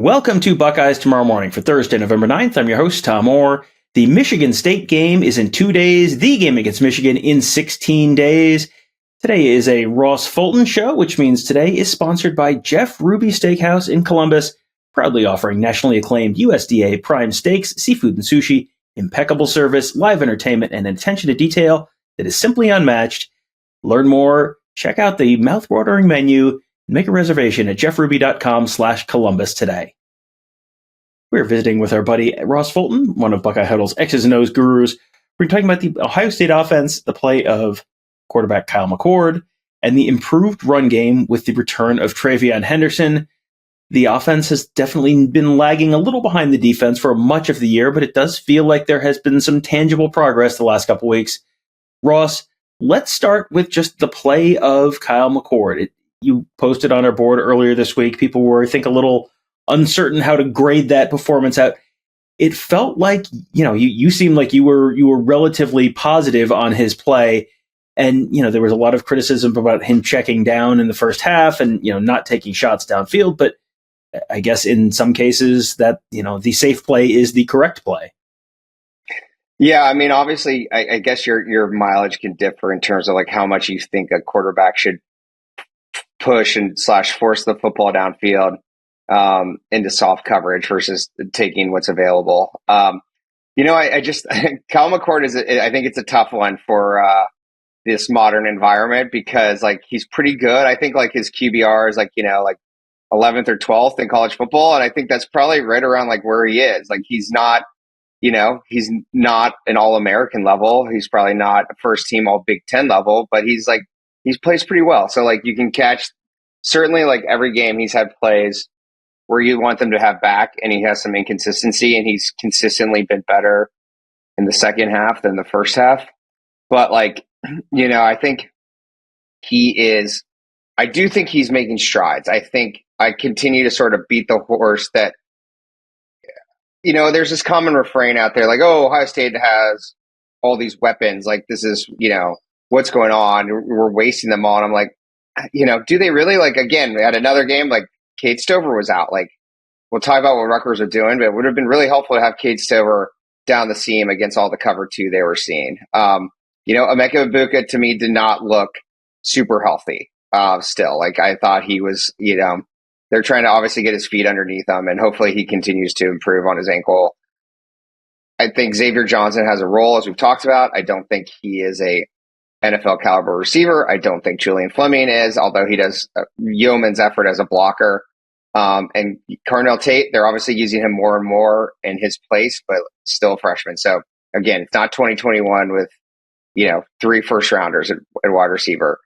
Welcome to Buckeyes Tomorrow Morning for Thursday, November 9th. I'm your host, Tom Orr. The Michigan State game is in 2 days. The game against Michigan in 16 days. Today is a Ross Fulton show, which means today is sponsored by Jeff Ruby Steakhouse in Columbus, proudly offering nationally acclaimed USDA prime steaks, seafood and sushi, impeccable service, live entertainment, and attention to detail that is simply unmatched. Learn more, check out the mouth-watering menu, make a reservation at jeffruby.com/Columbus today. We're visiting with our buddy Ross Fulton, one of Buckeye Huddle's X's and O's gurus. We're talking about the Ohio State offense, the play of quarterback Kyle McCord, and the improved run game with the return of TreVeyon Henderson. The offense has definitely been lagging a little behind the defense for much of the year, but it does feel like there has been some tangible progress the last couple weeks. Ross, let's start with just the play of Kyle McCord. You posted on our board earlier this week. People were, I think, a little uncertain how to grade that performance out. It felt like, you seemed like you were relatively positive on his play. And, there was a lot of criticism about him checking down in the first half and, not taking shots downfield. But I guess in some cases that, the safe play is the correct play. Yeah, I mean, obviously, I guess your mileage can differ in terms of like how much you think a quarterback should push and / force the football downfield into soft coverage versus taking what's available. I just Kyle McCord I think it's a tough one for this modern environment because like he's pretty good. I think like his QBR is like 11th or 12th in college football, and I think that's probably right around like where he is. Like he's not an All-American level. He's probably not a first team All Big Ten level, but he plays pretty well. So like you can catch certainly like every game he's had plays where you want them to have back, and he has some inconsistency, and he's consistently been better in the second half than the first half. But like, I think I do think he's making strides. I think I continue to sort of beat the horse that, there's this common refrain out there like, oh, Ohio State has all these weapons. Like this is, what's going on? We're wasting them all. And I'm like, do they really? Like, again, at another game, like Cade Stover was out. Like, we'll talk about what Rutgers are doing, but it would have been really helpful to have Cade Stover down the seam against all the cover two they were seeing. Emeka Ibuka to me did not look super healthy still. Like I thought he was, they're trying to obviously get his feet underneath him, and hopefully he continues to improve on his ankle. I think Xavier Johnson has a role, as we've talked about. I don't think he is a NFL caliber receiver. I don't think Julian Fleming is, although he does yeoman's effort as a blocker. And Carnell Tate, they're obviously using him more and more in his place, but still a freshman. So again, it's not 2021 with, 3 first rounders at wide receiver.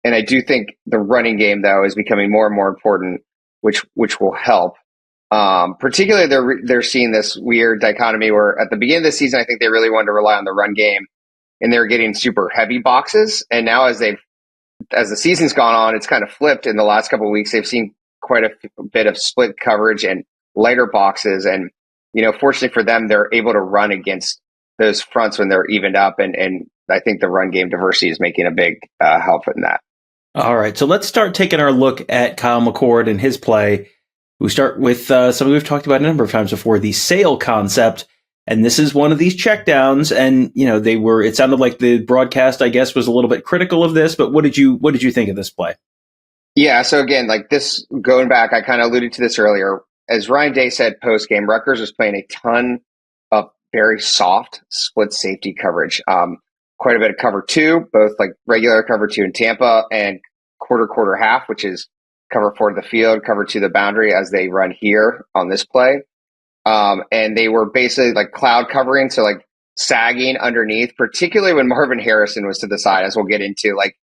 And I do think the running game, though, is becoming more and more important, which will help. Particularly, they're seeing this weird dichotomy where at the beginning of the season, I think they really wanted to rely on the run game, and they're getting super heavy boxes. And now as the season's gone on, it's kind of flipped. In the last couple of weeks, they've seen quite a bit of split coverage and lighter boxes. And, fortunately for them, they're able to run against those fronts when they're evened up. And I think the run game diversity is making a big help in that. All right, so let's start taking our look at Kyle McCord and his play. We start with something we've talked about a number of times before, the sail concept. And this is one of these checkdowns. And, it sounded like the broadcast, I guess, was a little bit critical of this. But what did you think of this play? Yeah, so again, like this, going back, I kind of alluded to this earlier. As Ryan Day said post-game, Rutgers was playing a ton of very soft split safety coverage. Quite a bit of cover two, both like regular cover two in Tampa and quarter half, which is cover 4 to the field, cover 2 the boundary as they run here on this play. And they were basically like cloud covering, so like sagging underneath, particularly when Marvin Harrison was to the side, as we'll get into. Like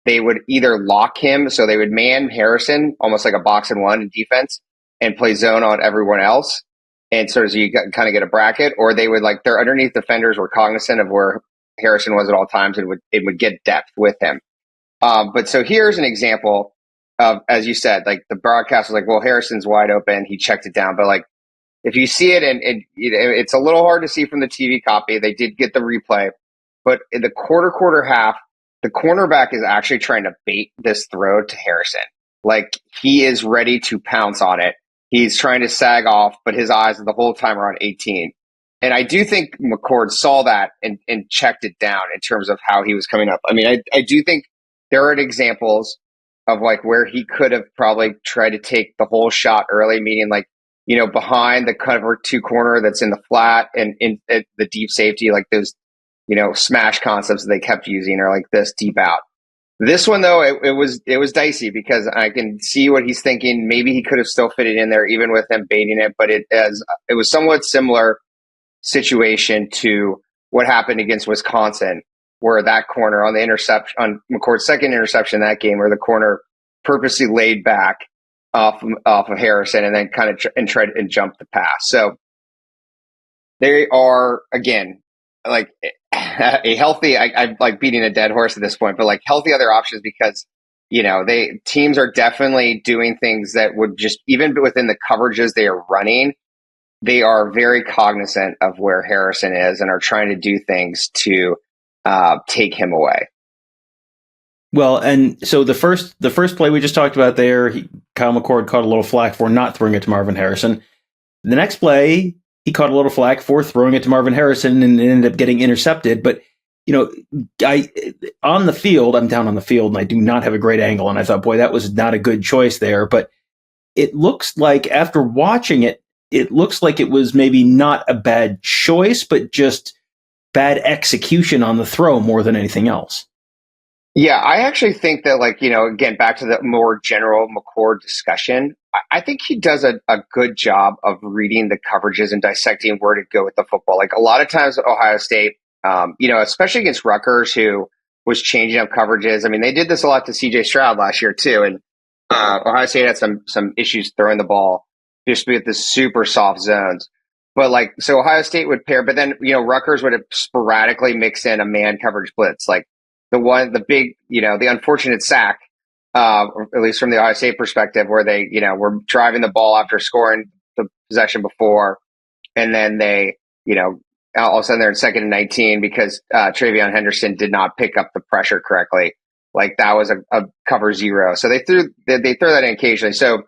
they would either lock him, so they would man Harrison almost like a box and one in defense and play zone on everyone else. And so you kind of get a bracket, or they would like their underneath defenders were cognizant of where Harrison was at all times and it would get depth with him. But so here's an example of, as you said, like the broadcast was like, well, Harrison's wide open. He checked it down. But like, if you see it, and it's a little hard to see from the TV copy, they did get the replay. But in the quarter half, the cornerback is actually trying to bait this throw to Harrison. Like he is ready to pounce on it. He's trying to sag off, but his eyes the whole time are on 18. And I do think McCord saw that and checked it down in terms of how he was coming up. I mean, I do think there are examples of like where he could have probably tried to take the whole shot early, meaning like, behind the cover two corner that's in the flat and in the deep safety, like those, smash concepts that they kept using are like this deep out. This one though, it was dicey because I can see what he's thinking. Maybe he could have still fit it in there even with them baiting it, but it was somewhat similar situation to what happened against Wisconsin, where that corner on the interception on McCord's second interception in that game, where the corner purposely laid back off of Harrison and then kind of tried and jumped the pass. So they are again like a healthy. I'm like beating a dead horse at this point, but like healthy other options because teams are definitely doing things that would just even within the coverages they are running. They are very cognizant of where Harrison is and are trying to do things to take him away. Well, and so the first play we just talked about there, Kyle McCord caught a little flack for not throwing it to Marvin Harrison. The next play, he caught a little flack for throwing it to Marvin Harrison and it ended up getting intercepted. But, on the field, I'm down on the field and I do not have a great angle. And I thought, boy, that was not a good choice there. But it looks like after watching it, it looks like it was maybe not a bad choice, but just bad execution on the throw more than anything else. Yeah, I actually think that, again, back to the more general McCord discussion, I think he does a good job of reading the coverages and dissecting where to go with the football. Like a lot of times at Ohio State, especially against Rutgers, who was changing up coverages. I mean, they did this a lot to CJ Stroud last year too. And Ohio State had some issues throwing the ball just with the super soft zones. But so Ohio State would pair, but then, Rutgers would sporadically mix in a man coverage blitz. Like the unfortunate sack, or at least from the Ohio State perspective, where they, were driving the ball after scoring the possession before. And then they, all of a sudden they're in 2nd and 19 because TreVeyon Henderson did not pick up the pressure correctly. Like that was a cover zero. So they throw that in occasionally. So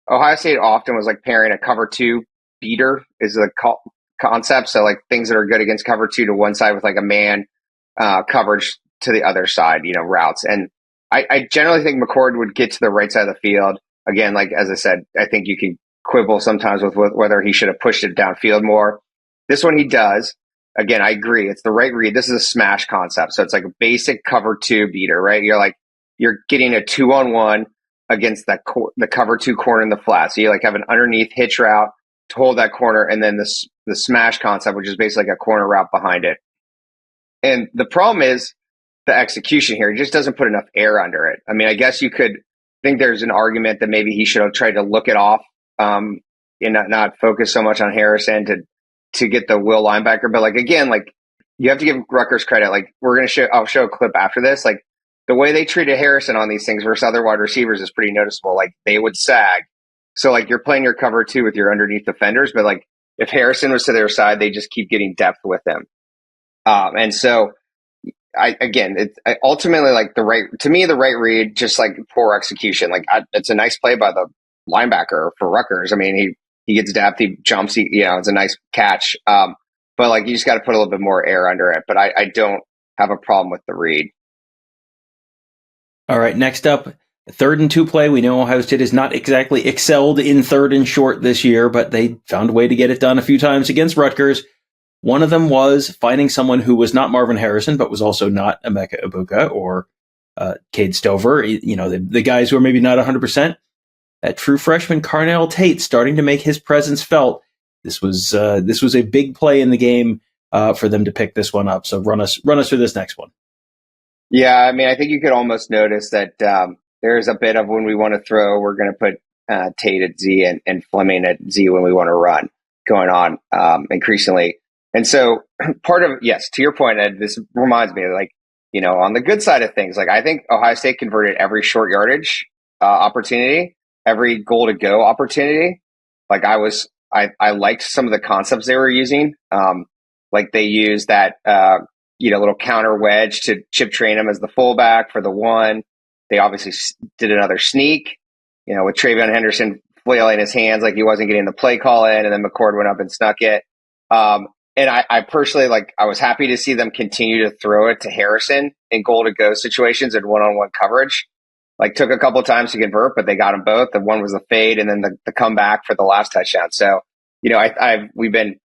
Ohio State often was like pairing a cover two beater is the concept. So like things that are good against cover two to one side with like a man coverage to the other side, routes. And I generally think McCord would get to the right side of the field. Again, like as I said, I think you can quibble sometimes with whether he should have pushed it downfield more. This one he does. Again, I agree. It's the right read. This is a smash concept. So it's like a basic cover two beater, right? You're getting a 2-on-1 against the cover two corner in the flat. So you have an underneath hitch route to hold that corner, and then the smash concept, which is basically like a corner route behind it. And the problem is the execution here. He just doesn't put enough air under it. I mean, I guess you could think there's an argument that maybe he should have tried to look it off and not focus so much on Harrison to get the will linebacker. But again, you have to give Rutgers credit. I'll show a clip after this. The way they treated Harrison on these things versus other wide receivers is pretty noticeable. They would sag. So you're playing your cover two with your underneath defenders, but if Harrison was to their side, they just keep getting depth with him. And so ultimately the right read, just poor execution. It's a nice play by the linebacker for Rutgers. I mean, he gets depth, he jumps, it's a nice catch. But you just got to put a little bit more air under it. But I don't have a problem with the read. All right, next up, 3rd and 2 play. We know Ohio State has not exactly excelled in 3rd and short this year, but they found a way to get it done a few times against Rutgers. One of them was finding someone who was not Marvin Harrison, but was also not Emeka Egbuka or Cade Stover, the guys who are maybe not 100%. That true freshman Carnell Tate starting to make his presence felt. This was a big play in the game for them to pick this one up. So run us through this next one. Yeah, I mean, I think you could almost notice that there's a bit of when we want to throw, we're going to put Tate at Z and Fleming at Z when we want to run going on increasingly. And so yes, to your point, Ed, this reminds me on the good side of things, I think Ohio State converted every short yardage opportunity, every goal to go opportunity. I liked some of the concepts they were using. They used that, little counter wedge to chip train him as the fullback for the one. They obviously did another sneak, with TreVeyon Henderson flailing his hands like he wasn't getting the play call in, and then McCord went up and snuck it. And I personally, I was happy to see them continue to throw it to Harrison in goal to go situations and one-on-one coverage. Took a couple of times to convert, but they got them both. The one was the fade and then the comeback for the last touchdown. So, we've been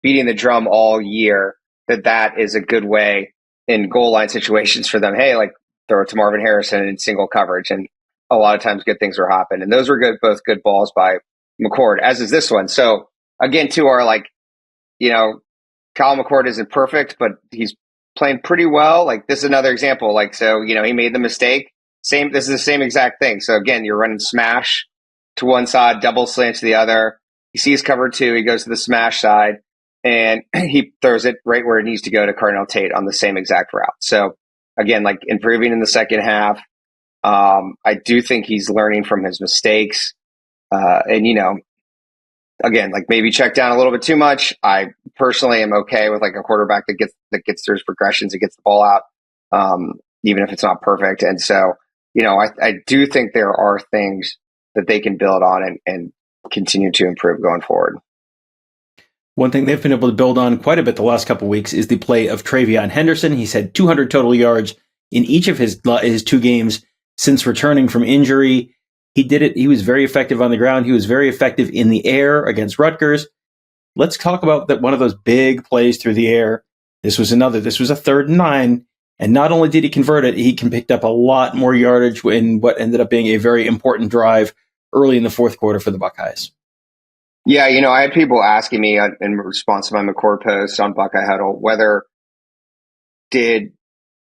beating the drum all year that is a good way in goal line situations for them. Hey, throw it to Marvin Harrison in single coverage. And a lot of times good things will happen. And those were both good balls by McCord, as is this one. So again, to our Kyle McCord isn't perfect, but he's playing pretty well. This is another example. He made the mistake. This is the same exact thing. So again, you're running smash to one side, double slant to the other. He sees cover two. He goes to the smash side, and he throws it right where it needs to go to Cardinal Tate on the same exact route. So again, improving in the second half. I do think he's learning from his mistakes. Again, maybe check down a little bit too much. I personally am okay with a quarterback that gets through his progressions and gets the ball out, even if it's not perfect. And so, I do think there are things that they can build on and continue to improve going forward. One thing they've been able to build on quite a bit the last couple of weeks is the play of TreVeyon Henderson. He's had 200 total yards in each of his 2 games since returning from injury. He did it. He was very effective on the ground. He was very effective in the air against Rutgers. Let's talk about that. One of those big plays through the air. This was a 3rd and 9. And not only did he convert it, he picked up a lot more yardage in what ended up being a very important drive early in the fourth quarter for the Buckeyes. Yeah, I had people asking me in response to my McCord post on Buckeye Huddle, whether did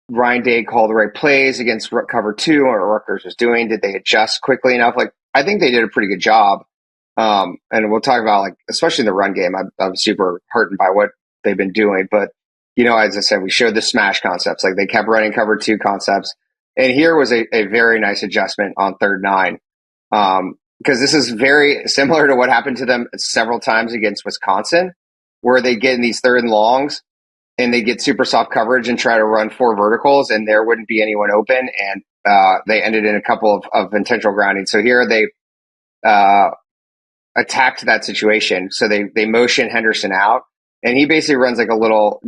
Ryan Day call the right plays against cover 2 or Rutgers was doing? Did they adjust quickly enough? I think they did a pretty good job. And we'll talk about especially in the run game. I'm super heartened by what they've been doing. But, as I said, we showed the smash concepts. They kept running cover 2 concepts. And here was a very nice adjustment on 3rd 9. Because this is very similar to what happened to them several times against Wisconsin, where they get in these 3rd and longs and they get super soft coverage and try to run 4 verticals, and there wouldn't be anyone open, and they ended in a couple of intentional grounding. So here they attacked that situation. So they motion Henderson out, and he basically runs a little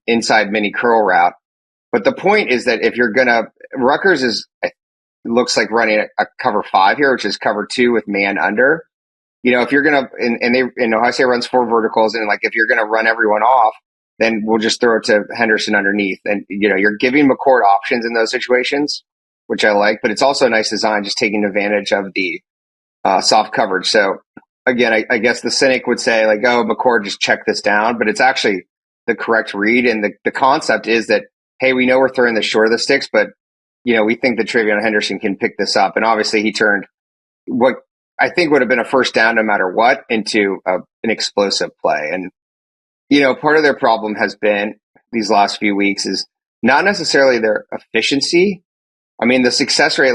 inside mini curl route. But the point is that if you're Rutgers looks like running a cover 5 here, which is cover 2 with man under. If you're and Ohio State runs 4 verticals, and if you're gonna run everyone off, then we'll just throw it to Henderson underneath. And, you're giving McCord options in those situations, which I like, but it's also a nice design, just taking advantage of the soft coverage. So again, I guess the cynic would say oh, McCord, just check this down, but it's actually the correct read. And the concept is that, hey, we know we're throwing this short of the sticks, but we think that TreVeyon Henderson can pick this up. And obviously he turned what I think would have been a first down no matter what into an explosive play. And, part of their problem has been these last few weeks is not necessarily their efficiency. I mean, the success rate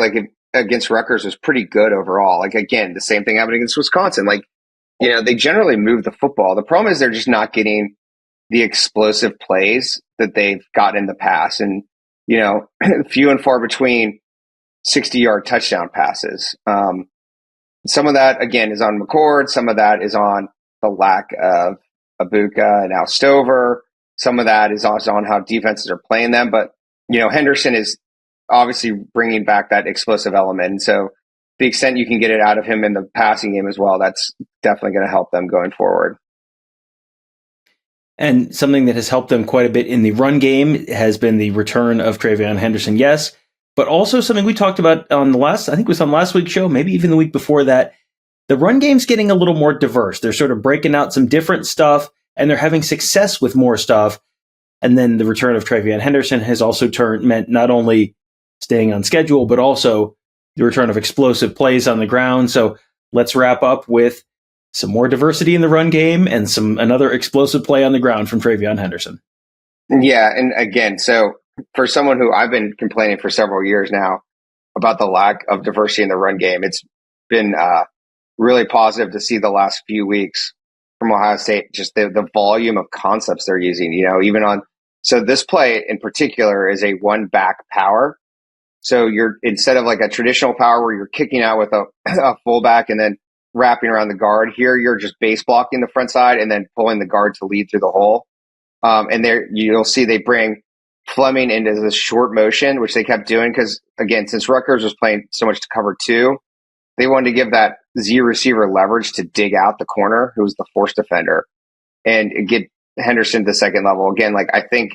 against Rutgers was pretty good overall. Again, the same thing happened against Wisconsin. They generally move the football. The problem is they're just not getting the explosive plays that they've gotten in the past. And, few and far between 60-yard touchdown passes. Some of that, again, is on McCord. Some of that is on the lack of Abuka and now Stover. Some of that is also on how defenses are playing them. But, Henderson is obviously bringing back that explosive element. And so the extent you can get it out of him in the passing game as well, that's definitely going to help them going forward. And something that has helped them quite a bit in the run game has been the return of TreVeyon Henderson, yes. But also something we talked about on last week's show, maybe even the week before that. The run game's getting a little more diverse. They're sort of breaking out some different stuff, and they're having success with more stuff. And then the return of TreVeyon Henderson has also meant not only staying on schedule, but also the return of explosive plays on the ground. So let's wrap up with some more diversity in the run game and another explosive play on the ground from TreVeyon Henderson. Yeah, and again, so for someone who I've been complaining for several years now about the lack of diversity in the run game, it's been really positive to see the last few weeks from Ohio State, just the volume of concepts they're using, so this play in particular is a one back power. So you're instead of a traditional power where you're kicking out with a fullback and then wrapping around the guard. Here, you're just base blocking the front side and then pulling the guard to lead through the hole. And there you'll see they bring Fleming into this short motion, which they kept doing because, again, since Rutgers was playing so much to cover two, they wanted to give that Z receiver leverage to dig out the corner, who was the force defender, and get Henderson to the second level. Again, like I think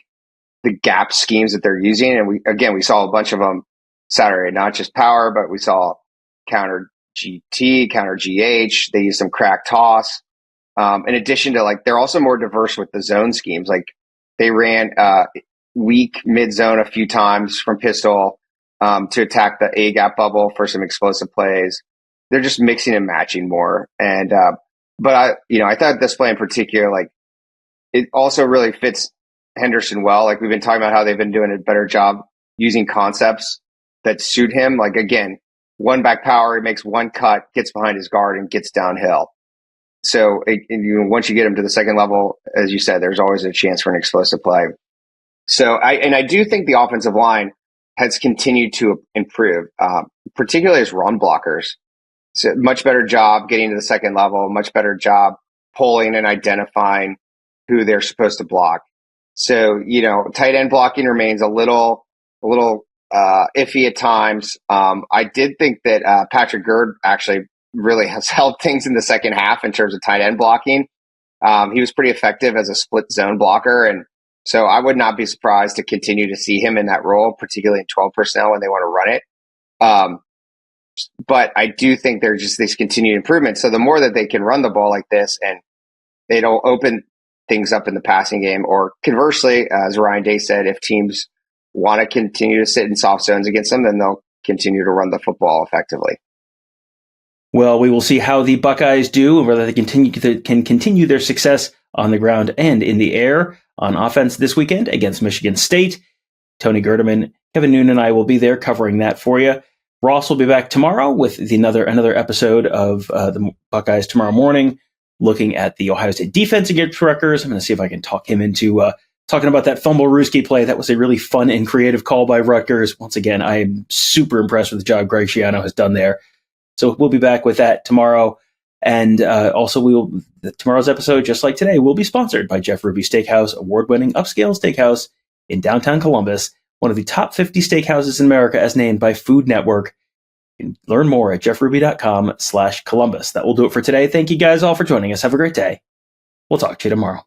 the gap schemes that they're using, and we saw a bunch of them Saturday, not just power, but we saw counter GT, counter GH. They used some crack toss. In addition to, like, they're also more diverse with the zone schemes. Like they ran weak mid zone a few times from pistol to attack the A gap bubble for some explosive plays. They're just mixing and matching more. And but I thought this play in particular, like, it also really fits Henderson well. Like we've been talking about how they've been doing a better job using concepts that suit him. Like, again, one back power, he makes one cut, gets behind his guard, and gets downhill. So once you get him to the second level, as you said, there's always a chance for an explosive play. So I do think the offensive line has continued to improve, particularly as run blockers. So much better job getting to the second level, much better job pulling and identifying who they're supposed to block. So, tight end blocking remains a little iffy at times. I did think that Patrick Gerd actually really has helped things in the second half in terms of tight end blocking. He was pretty effective as a split zone blocker. And so I would not be surprised to continue to see him in that role, particularly in 12 personnel when they want to run it. But I do think there's just these continued improvements. So the more that they can run the ball like this and they don't open things up in the passing game, or conversely, as Ryan Day said, if teams want to continue to sit in soft zones against them, then they'll continue to run the football effectively. Well, we will see how the Buckeyes do, and whether they can continue their success on the ground and in the air on offense this weekend against Michigan State. Tony Gerdeman, Kevin Noon, and I will be there covering that for you. Ross will be back tomorrow with another episode of the Buckeyes tomorrow morning, looking at the Ohio State defense against Rutgers. I'm going to see if I can talk him into talking about that fumble Ruski play. That was a really fun and creative call by Rutgers. Once again, I am super impressed with the job Greg Schiano has done there. So we'll be back with that tomorrow. And also, tomorrow's episode, just like today, will be sponsored by Jeff Ruby Steakhouse, award-winning upscale steakhouse in downtown Columbus, one of the top 50 steakhouses in America as named by Food Network. You can learn more at jeffruby.com/Columbus. That will do it for today. Thank you guys all for joining us. Have a great day. We'll talk to you tomorrow.